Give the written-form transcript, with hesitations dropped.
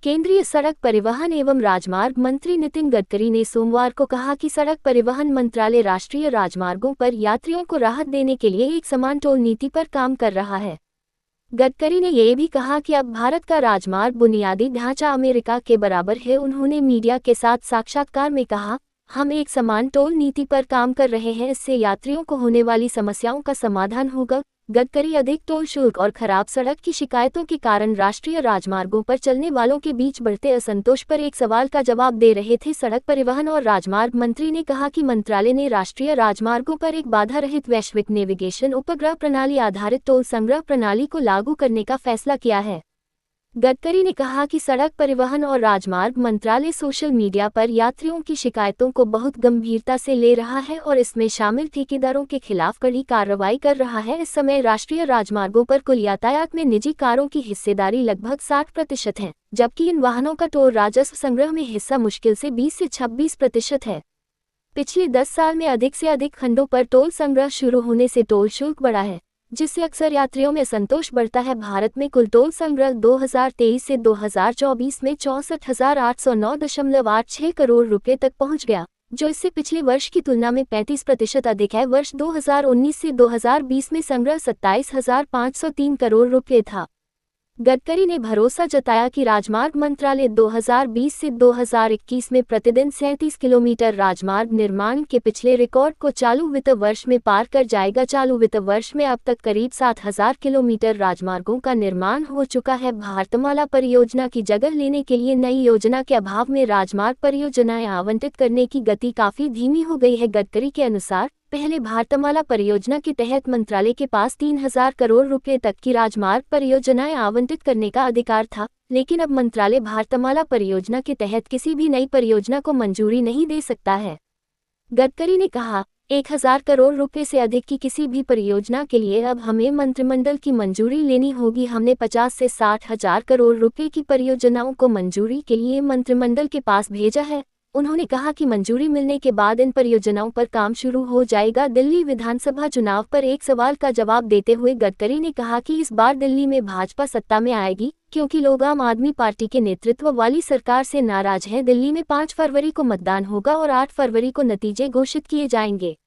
केंद्रीय सड़क परिवहन एवं राजमार्ग मंत्री नितिन गडकरी ने सोमवार को कहा कि सड़क परिवहन मंत्रालय राष्ट्रीय राजमार्गों पर यात्रियों को राहत देने के लिए एक समान टोल नीति पर काम कर रहा है। गडकरी ने यह भी कहा कि अब भारत का राजमार्ग बुनियादी ढांचा अमेरिका के बराबर है। उन्होंने मीडिया के साथ साक्षात्कार में कहा, हम एक समान टोल नीति पर काम कर रहे हैं, इससे यात्रियों को होने वाली समस्याओं का समाधान होगा। गडकरी अधिक टोल शुल्क और खराब सड़क की शिकायतों के कारण राष्ट्रीय राजमार्गों पर चलने वालों के बीच बढ़ते असंतोष पर एक सवाल का जवाब दे रहे थे। सड़क परिवहन और राजमार्ग मंत्री ने कहा कि मंत्रालय ने राष्ट्रीय राजमार्गों पर एक बाधा रहित वैश्विक नेविगेशन उपग्रह प्रणाली आधारित टोल संग्रह प्रणाली को लागू करने का फैसला किया है। गडकरी ने कहा कि सड़क परिवहन और राजमार्ग मंत्रालय सोशल मीडिया पर यात्रियों की शिकायतों को बहुत गंभीरता से ले रहा है और इसमें शामिल ठेकेदारों के खिलाफ कड़ी कार्रवाई कर रहा है। इस समय राष्ट्रीय राजमार्गों पर कुल यातायात में निजी कारों की हिस्सेदारी लगभग 60% है, जबकि इन वाहनों का टोल राजस्व संग्रह में हिस्सा मुश्किल से 20 से 26% है। पिछले 10 साल में अधिक से अधिक खंडों पर टोल संग्रह शुरू होने से टोल शुल्क बढ़ा है, जिससे अक्सर यात्रियों में संतोष बढ़ता है। भारत में कुल टोल संग्रह 2023 से 2024 में 64,809.86 करोड़ रुपए तक पहुंच गया, जो इससे पिछले वर्ष की तुलना में 35% अधिक है। वर्ष 2019 से 2020 में संग्रह 27,503 करोड़ रुपए था। गडकरी ने भरोसा जताया कि राजमार्ग मंत्रालय 2020 से 2021 में प्रतिदिन 37 किलोमीटर राजमार्ग निर्माण के पिछले रिकॉर्ड को चालू वित्त वर्ष में पार कर जाएगा। चालू वित्त वर्ष में अब तक करीब 7,000 किलोमीटर राजमार्गों का निर्माण हो चुका है। भारतमाला परियोजना की जगह लेने के लिए नई योजना के अभाव में राजमार्ग परियोजनाएं आवंटित करने की गति काफी धीमी हो गई है। गडकरी के अनुसार पहले भारतमाला परियोजना के तहत मंत्रालय के पास 3,000 करोड़ रुपए तक की राजमार्ग परियोजनाएं आवंटित करने का अधिकार था, लेकिन अब मंत्रालय भारतमाला परियोजना के तहत किसी भी नई परियोजना को मंजूरी नहीं दे सकता है। गडकरी ने कहा, 1,000 करोड़ रुपए से अधिक की किसी भी परियोजना के लिए अब हमें मंत्रिमंडल की मंजूरी लेनी होगी। हमने 50 से 60,000 करोड़ रुपए की परियोजनाओं को मंजूरी के लिए मंत्रिमंडल के पास भेजा है। उन्होंने कहा कि मंजूरी मिलने के बाद इन परियोजनाओं पर काम शुरू हो जाएगा। दिल्ली विधानसभा चुनाव पर एक सवाल का जवाब देते हुए गडकरी ने कहा कि इस बार दिल्ली में भाजपा सत्ता में आएगी, क्योंकि लोग आम आदमी पार्टी के नेतृत्व वाली सरकार से नाराज हैं। दिल्ली में 5 फरवरी को मतदान होगा और 8 फरवरी को नतीजे घोषित किए जाएंगे।